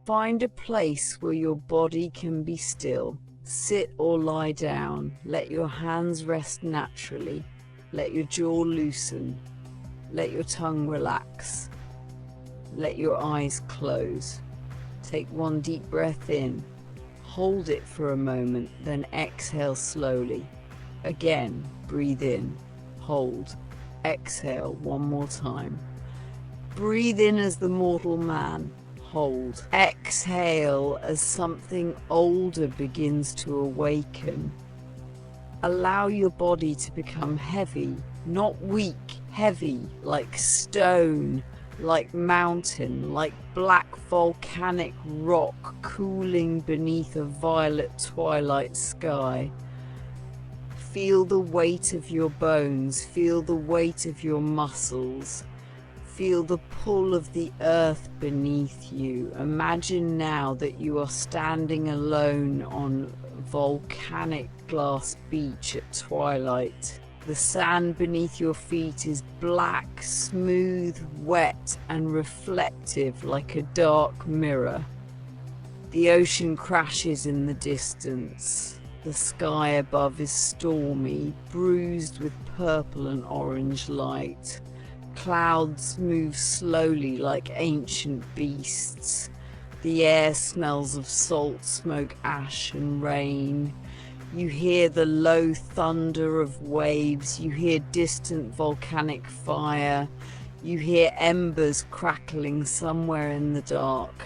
Find a place where your body can be still. Sit or lie down. Let your hands rest naturally. Let your jaw loosen. Let your tongue relax. Let your eyes close. Take one deep breath in. Hold it for a moment, then exhale slowly. Again, breathe in. Hold. Exhale one more time. Breathe in as the mortal man. Hold. Exhale as something older begins to awaken. Allow your body to become heavy, not weak, heavy, like stone, like mountain, like black volcanic rock cooling beneath a violet twilight sky. Feel the weight of your bones, feel the weight of your muscles. Feel the pull of the earth beneath you. Imagine now that you are standing alone on a volcanic glass beach at twilight. The sand beneath your feet is black, smooth, wet, and reflective like a dark mirror. The ocean crashes in the distance. The sky above is stormy, bruised with purple and orange light. Clouds move slowly like ancient beasts. The air smells of salt, smoke, ash, and rain. You hear the low thunder of waves. You hear distant volcanic fire. You hear embers crackling somewhere in the dark.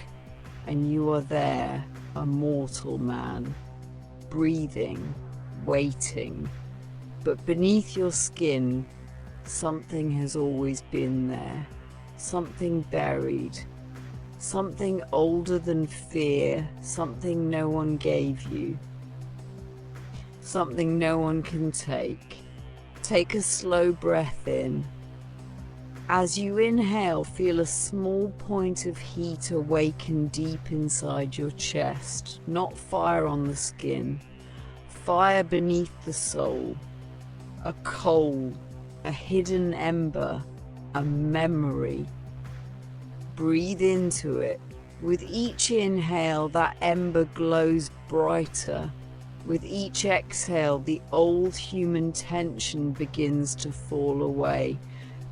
And you are there, a mortal man, breathing, waiting. But beneath your skin, something has always been there, something buried, something older than fear, something no one gave you, something no one can take. Take a slow breath in. As you inhale, feel a small point of heat awaken deep inside your chest, not fire on the skin, fire beneath the soul, a coal, a hidden ember, a memory. Breathe into it. With each inhale, that ember glows brighter. With each exhale, the old human tension begins to fall away.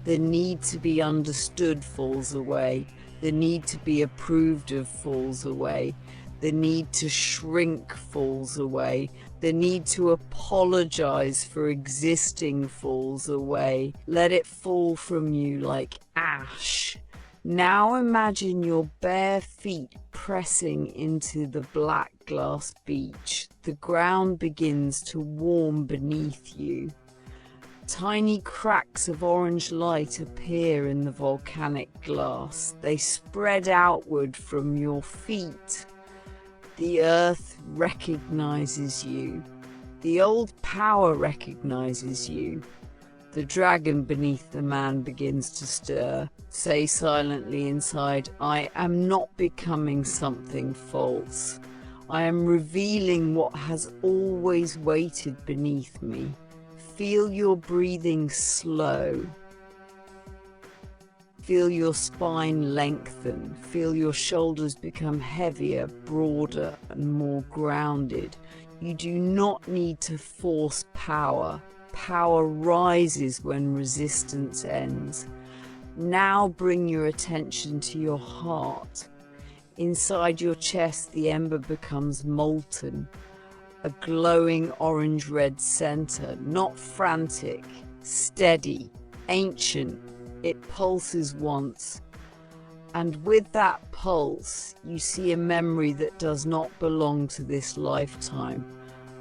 The need to be understood falls away. The need to be approved of falls away. The need to shrink falls away. The need to apologize for existing falls away. Let it fall from you like ash. Now imagine your bare feet pressing into the black glass beach. The ground begins to warm beneath you. Tiny cracks of orange light appear in the volcanic glass. They spread outward from your feet. The earth recognizes you. The old power recognizes you. The dragon beneath the man begins to stir. Say silently inside, I am not becoming something false. I am revealing what has always waited beneath me. Feel your breathing slow. Feel your spine lengthen. Feel your shoulders become heavier, broader, and more grounded. You do not need to force power. Power rises when resistance ends. Now bring your attention to your heart. Inside your chest, the ember becomes molten. A glowing orange-red center, not frantic, steady, ancient. It pulses once, and with that pulse, you see a memory that does not belong to this lifetime.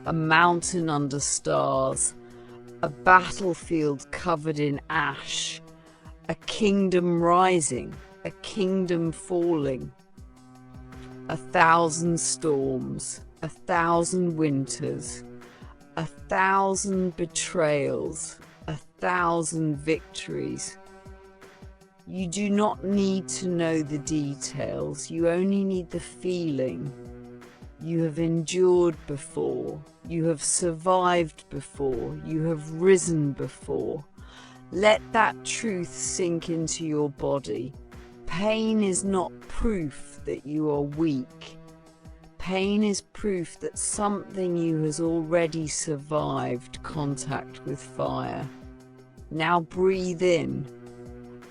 A mountain under stars, a battlefield covered in ash, a kingdom rising, a kingdom falling, 1,000 storms, 1,000 winters, 1,000 betrayals, 1,000 victories. You do not need to know the details, you only need the feeling. You have endured before, you have survived before, you have risen before. Let that truth sink into your body. Pain is not proof that you are weak. Pain is proof that something you has already survived contact with fire. Now breathe in.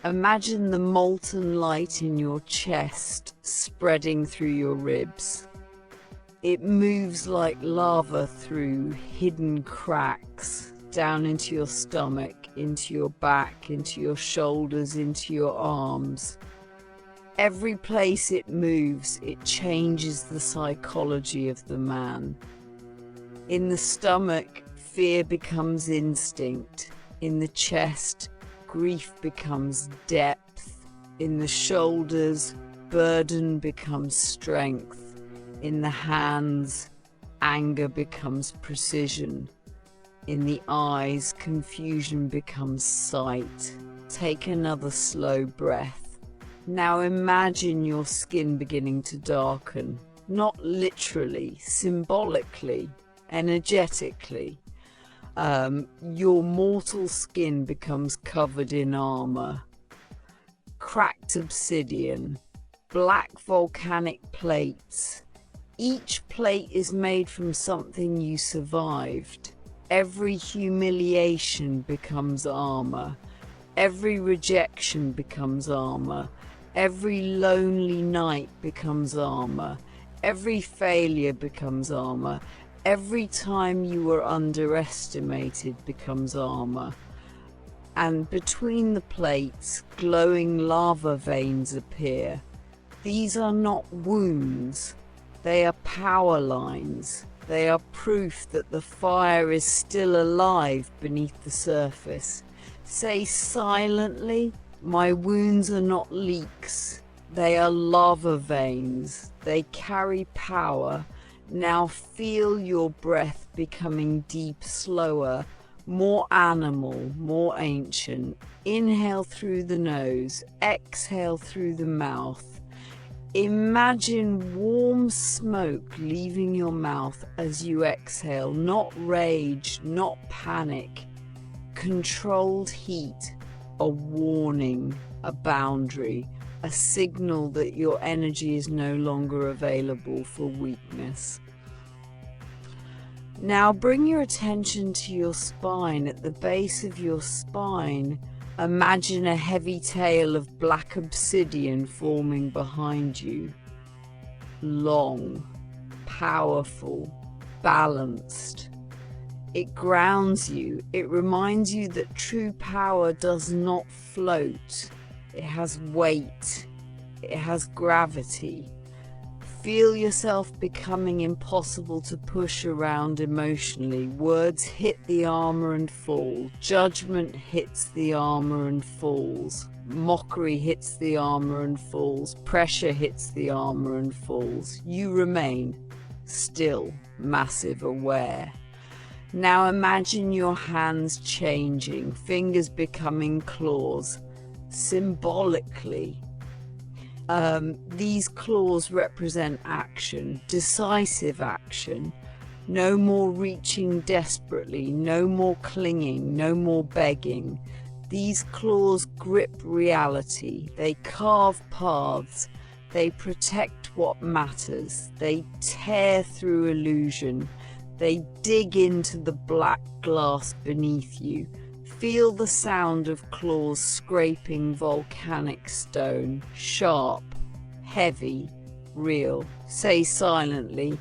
Imagine the molten light in your chest spreading through your ribs. It moves like lava through hidden cracks, down into your stomach, into your back, into your shoulders, into your arms. Every place it moves, it changes the psychology of the man. In the stomach, fear becomes instinct. In the chest, grief becomes depth. In the shoulders, burden becomes strength. In the hands, anger becomes precision. In the eyes, confusion becomes sight. Take another slow breath. Now imagine your skin beginning to darken, not literally, symbolically, energetically. Your mortal skin becomes covered in armor. Cracked obsidian, black volcanic plates. Each plate is made from something you survived. Every humiliation becomes armor. Every rejection becomes armor. Every lonely night becomes armor. Every failure becomes armor. Every time you were underestimated becomes armor. And between the plates, glowing lava veins appear. These are not wounds. They are power lines. They are proof that the fire is still alive beneath the surface. Say silently, my wounds are not leaks. They are lava veins. They carry power. Now feel your breath becoming deep, slower, more animal, more ancient. Inhale through the nose, exhale through the mouth. Imagine warm smoke leaving your mouth as you exhale, not rage, not panic. Controlled heat, a warning, a boundary, a signal that your energy is no longer available for weakness. Now bring your attention to your spine. At the base of your spine, imagine a heavy tail of black obsidian forming behind you. Long, powerful, balanced. It grounds you. It reminds you that true power does not float. It has weight. It has gravity. Feel yourself becoming impossible to push around emotionally. Words hit the armor and fall. Judgment hits the armor and falls. Mockery hits the armor and falls. Pressure hits the armor and falls. You remain still, massive, aware. Now imagine your hands changing, fingers becoming claws. Symbolically, these claws represent action, decisive action. No more reaching desperately, no more clinging, no more begging. These claws grip reality. They carve paths. They protect what matters. They tear through illusion. They dig into the black glass beneath you. Feel the sound of claws scraping volcanic stone, sharp, heavy, real. Say silently,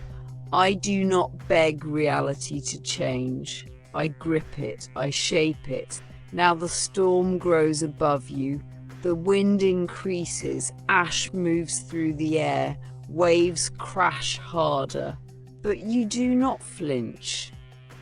I do not beg reality to change. I grip it, I shape it. Now the storm grows above you. The wind increases, ash moves through the air, waves crash harder. But you do not flinch.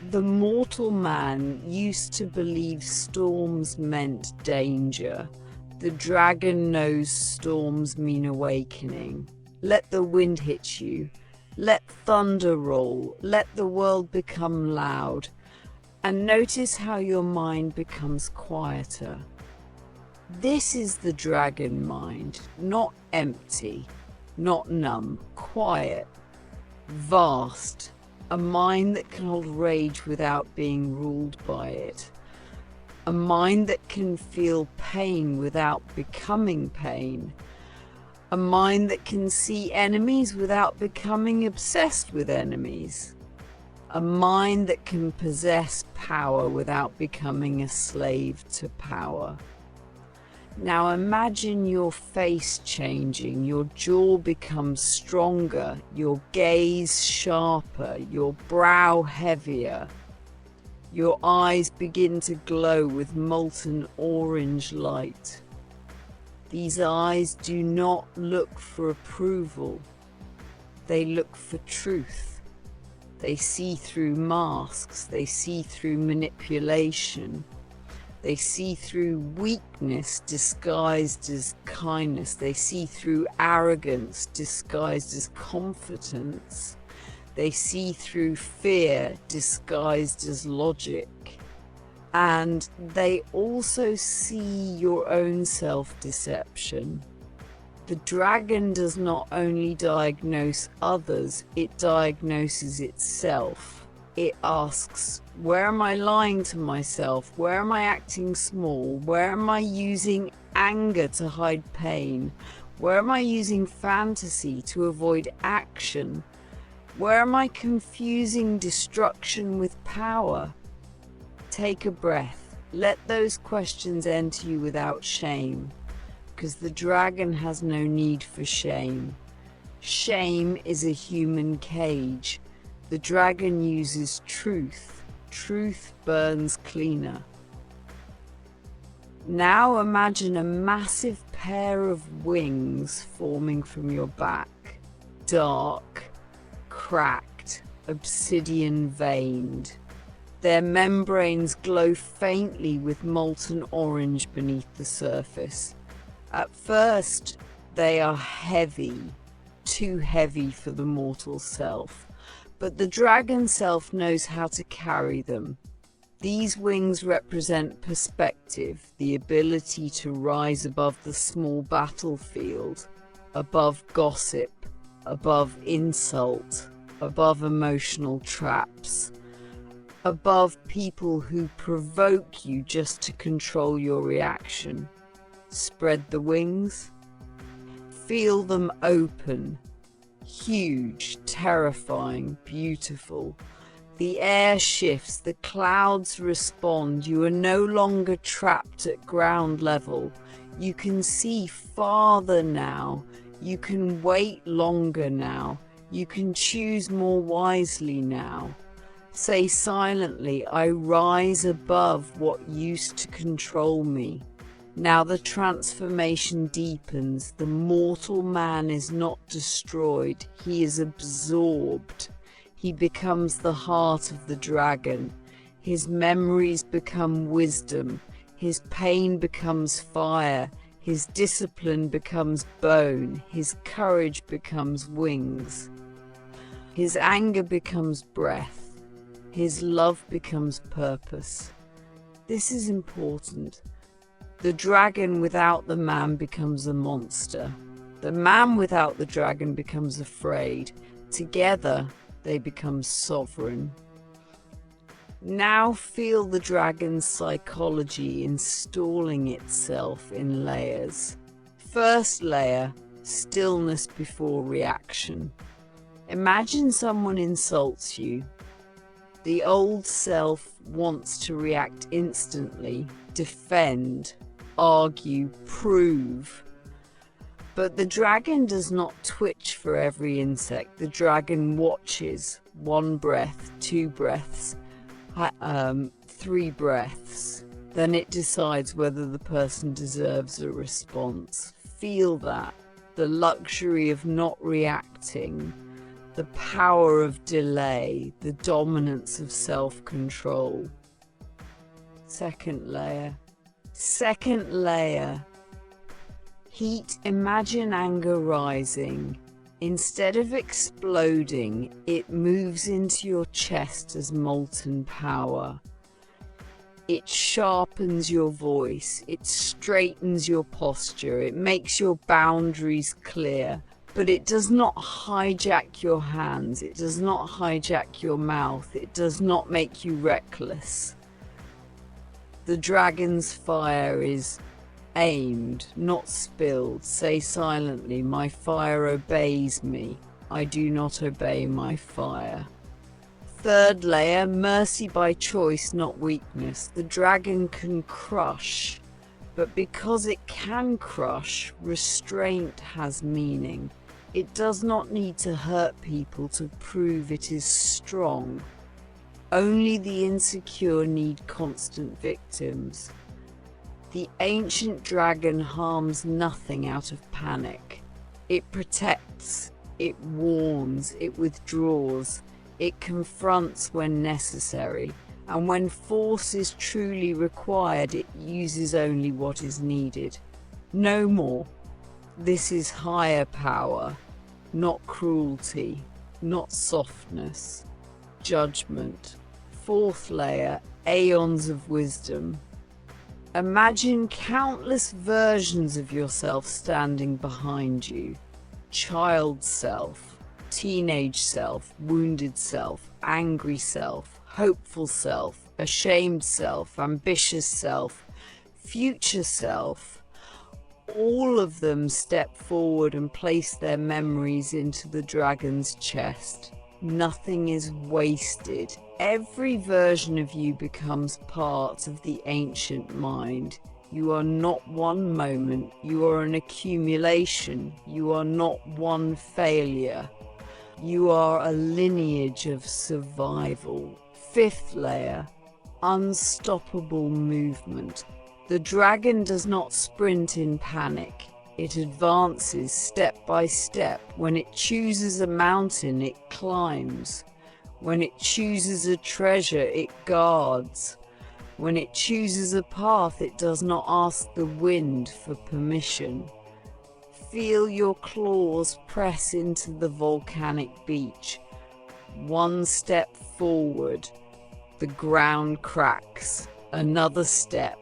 The mortal man used to believe storms meant danger. The dragon knows storms mean awakening. Let the wind hit you. Let thunder roll. Let the world become loud. And notice how your mind becomes quieter. This is the dragon mind, not empty, not numb, quiet, vast. A mind that can hold rage without being ruled by it. A mind that can feel pain without becoming pain. A mind that can see enemies without becoming obsessed with enemies. A mind that can possess power without becoming a slave to power. Now imagine your face changing, your jaw becomes stronger, your gaze sharper, your brow heavier. Your eyes begin to glow with molten orange light. These eyes do not look for approval. They look for truth. They see through masks. They see through manipulation. They see through weakness disguised as kindness. They see through arrogance disguised as confidence. They see through fear disguised as logic. And they also see your own self-deception. The dragon does not only diagnose others, it diagnoses itself. It asks, where am I lying to myself? Where am I acting small? Where am I using anger to hide pain? Where am I using fantasy to avoid action? Where am I confusing destruction with power? Take a breath. Let those questions enter you without shame, because the dragon has no need for shame. Shame is a human cage. The dragon uses truth. Truth burns cleaner. Now imagine a massive pair of wings forming from your back. Dark, cracked, obsidian veined. Their membranes glow faintly with molten orange beneath the surface. At first, they are heavy, too heavy for the mortal self, but the dragon self knows how to carry them. These wings represent perspective, the ability to rise above the small battlefield, above gossip, above insult, above emotional traps. Above people who provoke you just to control your reaction. Spread the wings. Feel them open. Huge, terrifying, beautiful. The air shifts, the clouds respond. You are no longer trapped at ground level. You can see farther now. You can wait longer now. You can choose more wisely now. Say silently, I rise above what used to control me. Now the transformation deepens. The mortal man is not destroyed. He is absorbed. He becomes the heart of the dragon. His memories become wisdom. His pain becomes fire. His discipline becomes bone. His courage becomes wings. His anger becomes breath. His love becomes purpose. This is important. The dragon without the man becomes a monster. The man without the dragon becomes afraid. Together, they become sovereign. Now feel the dragon's psychology installing itself in layers. First layer, stillness before reaction. Imagine someone insults you. The old self wants to react instantly, defend, argue, prove. But the dragon does not twitch for every insect. The dragon watches. 1 breath, 2 breaths, 3 breaths. Then it decides whether the person deserves a response. Feel that. The luxury of not reacting. The power of delay, the dominance of self-control. Second layer. Second layer. Heat. Imagine anger rising. Instead of exploding, it moves into your chest as molten power. It sharpens your voice. It straightens your posture. It makes your boundaries clear. But it does not hijack your hands, it does not hijack your mouth, it does not make you reckless. The dragon's fire is aimed, not spilled. Say silently, my fire obeys me. I do not obey my fire. Third layer, mercy by choice, not weakness. The dragon can crush, but because it can crush, restraint has meaning. It does not need to hurt people to prove it is strong. Only the insecure need constant victims. The ancient dragon harms nothing out of panic. It protects, it warns, it withdraws, it confronts when necessary, and when force is truly required, it uses only what is needed. No more. This is higher power, not cruelty, not softness, judgment. Fourth layer, aeons of wisdom. Imagine countless versions of yourself standing behind you. Child self, teenage self, wounded self, angry self, hopeful self, ashamed self, ambitious self, future self. All of them step forward and place their memories into the dragon's chest. Nothing is wasted. Every version of you becomes part of the ancient mind. You are not one moment, you are an accumulation. You are not one failure. You are a lineage of survival. Fifth layer, unstoppable movement. The dragon does not sprint in panic. It advances step by step. When it chooses a mountain, it climbs. When it chooses a treasure, it guards. When it chooses a path, it does not ask the wind for permission. Feel your claws press into the volcanic beach. One step forward, the ground cracks. Another step,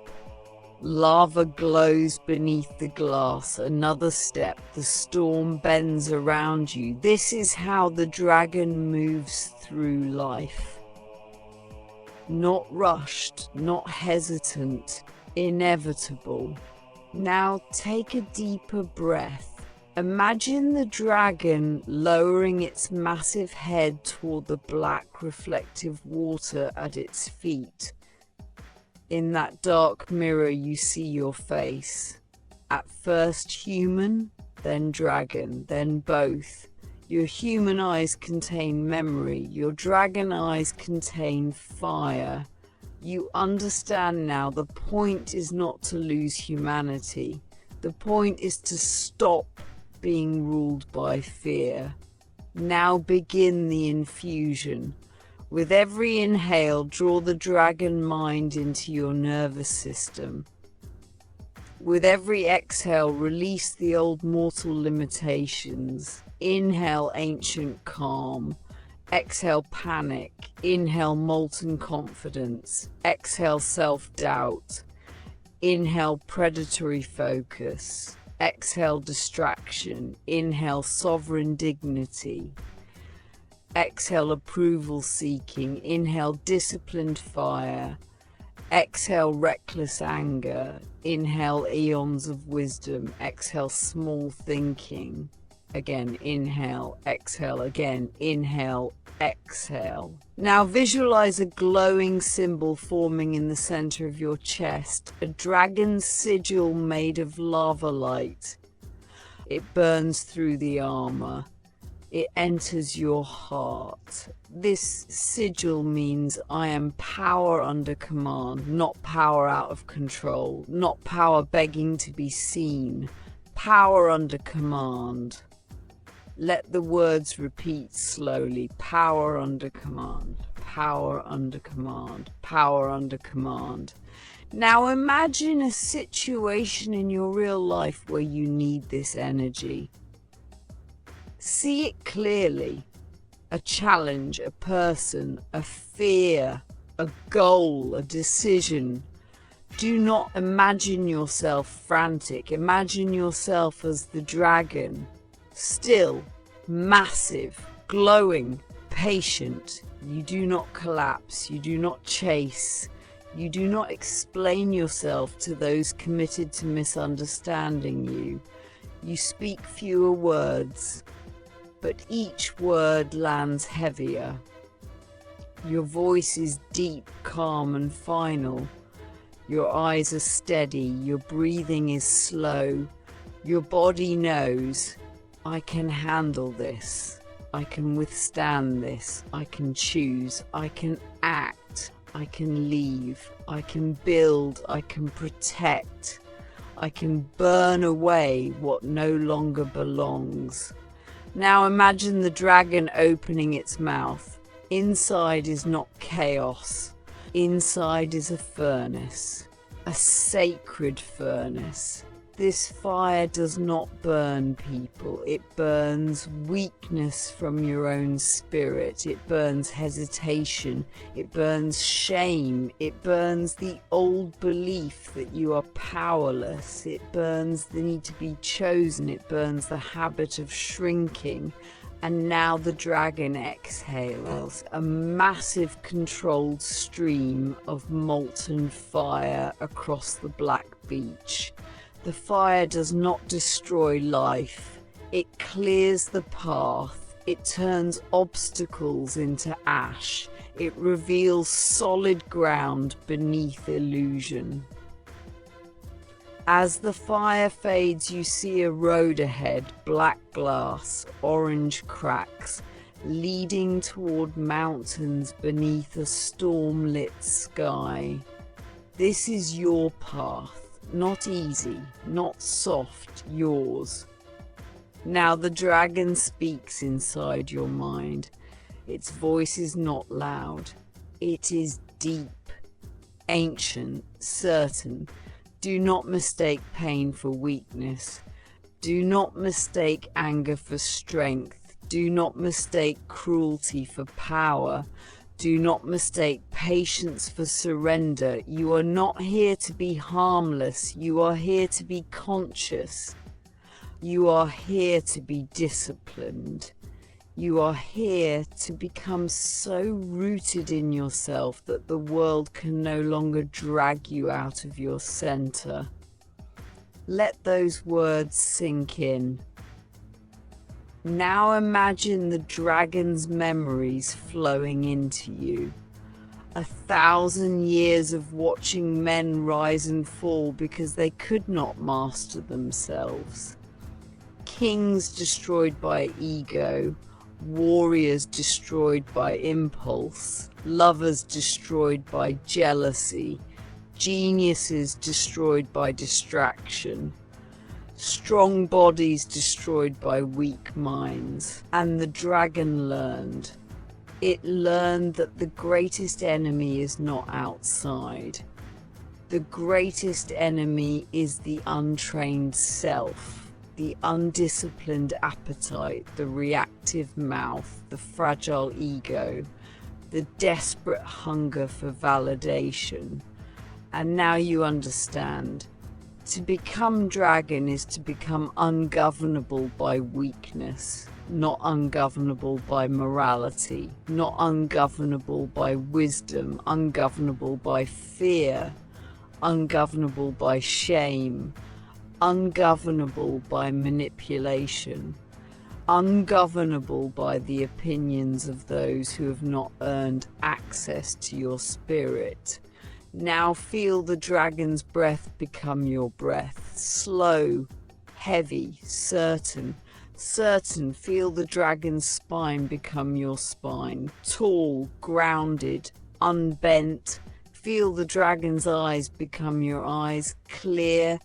lava glows beneath the glass. Another step, the storm bends around you. This is how the dragon moves through life. Not rushed, not hesitant, inevitable. Now take a deeper breath. Imagine the dragon lowering its massive head toward the black reflective water at its feet. In that dark mirror you see your face. At first human, then dragon, then both. Your human eyes contain memory, your dragon eyes contain fire. You understand now the point is not to lose humanity. The point is to stop being ruled by fear. Now begin the infusion. With every inhale, draw the dragon mind into your nervous system. With every exhale, release the old mortal limitations. Inhale ancient calm. Exhale panic. Inhale molten confidence. Exhale self-doubt. Inhale predatory focus. Exhale distraction. Inhale sovereign dignity. Exhale approval seeking. Inhale disciplined fire. Exhale reckless anger. Inhale eons of wisdom. Exhale small thinking. Again, inhale, exhale, again, inhale, exhale. Now visualize a glowing symbol forming in the center of your chest, a dragon's sigil made of lava light. It burns through the armor. It enters your heart. This sigil means I am power under command, not power out of control, not power begging to be seen, power under command. Let the words repeat slowly. Power under command, power under command, power under command. Now imagine a situation in your real life where you need this energy. See it clearly. A challenge, a person, a fear, a goal, a decision. Do not imagine yourself frantic. Imagine yourself as the dragon. Still, massive, glowing, patient. You do not collapse, you do not chase, You do not explain yourself to those committed to misunderstanding you. You speak fewer words, but each word lands heavier. Your voice is deep, calm, and final. Your eyes are steady, your breathing is slow. Your body knows, I can handle this. I can withstand this. I can choose. I can act. I can leave. I can build. I can protect. I can burn away what no longer belongs. Now imagine the dragon opening its mouth. Inside is not chaos. Inside is a furnace, a sacred furnace. This fire does not burn people. It burns weakness from your own spirit. It burns hesitation. It burns shame. It burns the old belief that you are powerless. It burns the need to be chosen. It burns the habit of shrinking. And now the dragon exhales, a massive controlled stream of molten fire across the black beach. The fire does not destroy life. It clears the path. It turns obstacles into ash. It reveals solid ground beneath illusion. As the fire fades, you see a road ahead, black glass, orange cracks, leading toward mountains beneath a storm-lit sky. This is your path, not easy, not soft, yours. Now the dragon speaks inside your mind. Its voice is not loud. It is deep, ancient, certain. Do not mistake pain for weakness. Do not mistake anger for strength. Do not mistake cruelty for power. Do not mistake patience for surrender. You are not here to be harmless. You are here to be conscious. You are here to be disciplined. You are here to become so rooted in yourself that the world can no longer drag you out of your center. Let those words sink in. Now imagine the dragon's memories flowing into you. 1,000 years of watching men rise and fall because they could not master themselves. Kings destroyed by ego. Warriors destroyed by impulse, lovers destroyed by jealousy, geniuses destroyed by distraction, strong bodies destroyed by weak minds. And the dragon learned. It learned that the greatest enemy is not outside. The greatest enemy is the untrained self. The undisciplined appetite, the reactive mouth, the fragile ego, the desperate hunger for validation. And now you understand. To become dragon is to become ungovernable by weakness, not ungovernable by morality, not ungovernable by wisdom, ungovernable by fear, ungovernable by shame, ungovernable by manipulation, ungovernable by the opinions of those who have not earned access to your spirit. Now feel the dragon's breath become your breath, slow, heavy, certain. Certain, feel the dragon's spine become your spine, tall, grounded, unbent. Feel the dragon's eyes become your eyes, clear,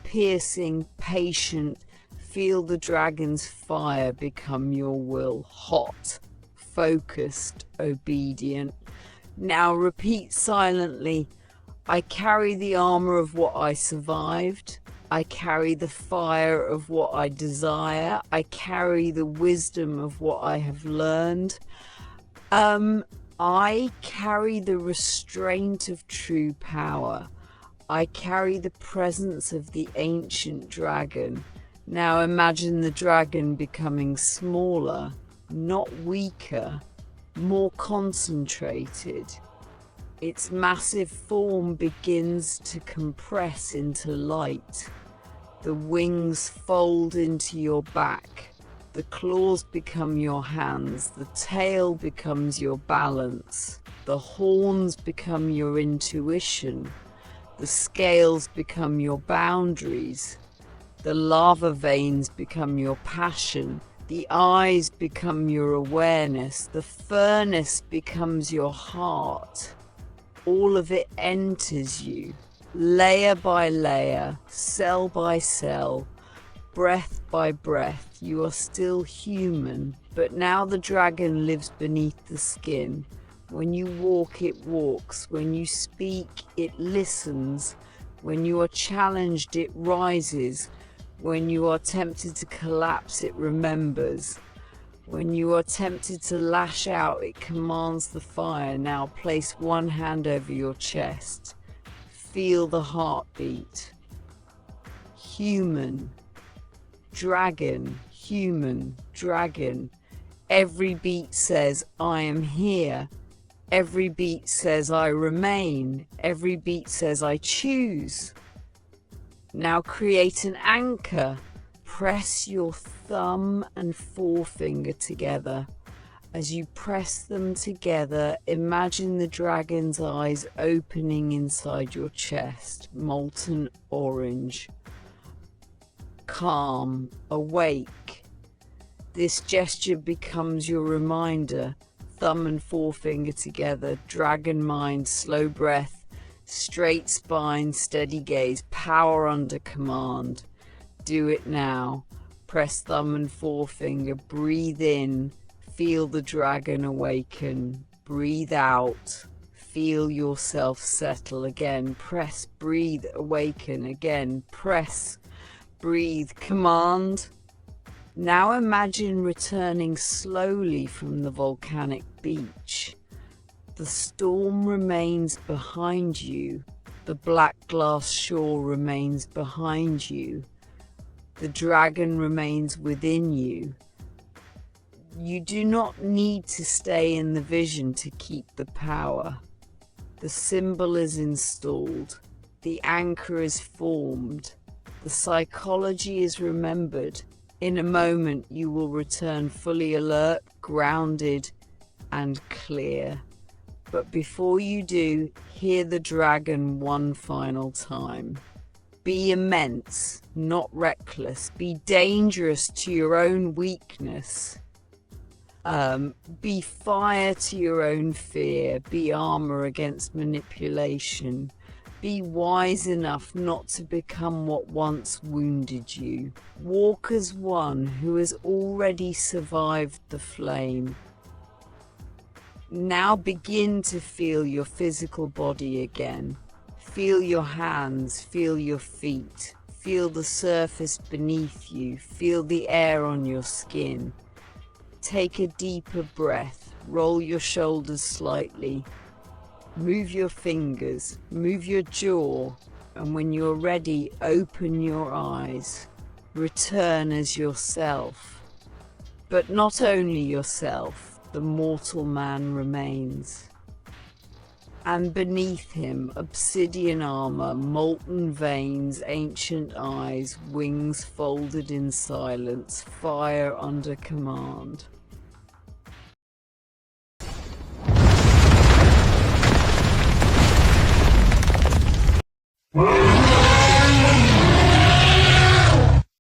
piercing, patient. Feel the dragon's fire become your will, hot, focused, obedient. Now repeat silently, I carry the armor of what I survived. I carry the fire of what I desire. I carry the wisdom of what I have learned. I carry the restraint of true power. I carry the presence of the ancient dragon. Now imagine the dragon becoming smaller, not weaker, more concentrated. Its massive form begins to compress into light. The wings fold into your back. The claws become your hands. The tail becomes your balance. The horns become your intuition. The scales become your boundaries. The lava veins become your passion. The eyes become your awareness. The furnace becomes your heart. All of it enters you, layer by layer, cell by cell, breath by breath. You are still human, but now the dragon lives beneath the skin. When you walk, it walks. When you speak, it listens. When you are challenged, it rises. When you are tempted to collapse, it remembers. When you are tempted to lash out, it commands the fire. Now place one hand over your chest. Feel the heartbeat. Human, dragon, human, dragon. Every beat says, I am here. Every beat says, I remain. Every beat says, I choose. Now create an anchor. Press your thumb and forefinger together. As you press them together, imagine the dragon's eyes opening inside your chest, molten orange. Calm, awake. This gesture becomes your reminder. Thumb and forefinger together, dragon mind, slow breath, straight spine, steady gaze, power under command. Do it now. Press thumb and forefinger, breathe in, feel the dragon awaken, breathe out, feel yourself settle again, press, breathe, awaken again, press, breathe, command. Now imagine returning slowly from the volcanic beach. The storm remains behind you. The black glass shore remains behind you. The dragon remains within you. You do not need to stay in the vision to keep the power. The symbol is installed. The anchor is formed. The psychology is remembered. In a moment, you will return fully alert, grounded, and clear. But before you do, hear the dragon one final time. Be immense, not reckless. Be dangerous to your own weakness. Be fire to your own fear. Be armor against manipulation. Be wise enough not to become what once wounded you. Walk as one who has already survived the flame. Now begin to feel your physical body again. Feel your hands, feel your feet, feel the surface beneath you, feel the air on your skin. Take a deeper breath, roll your shoulders slightly. Move your fingers, move your jaw, and when you're ready, open your eyes. Return as yourself. But not only yourself, the mortal man remains. And beneath him, obsidian armor, molten veins, ancient eyes, wings folded in silence, fire under command. Wow.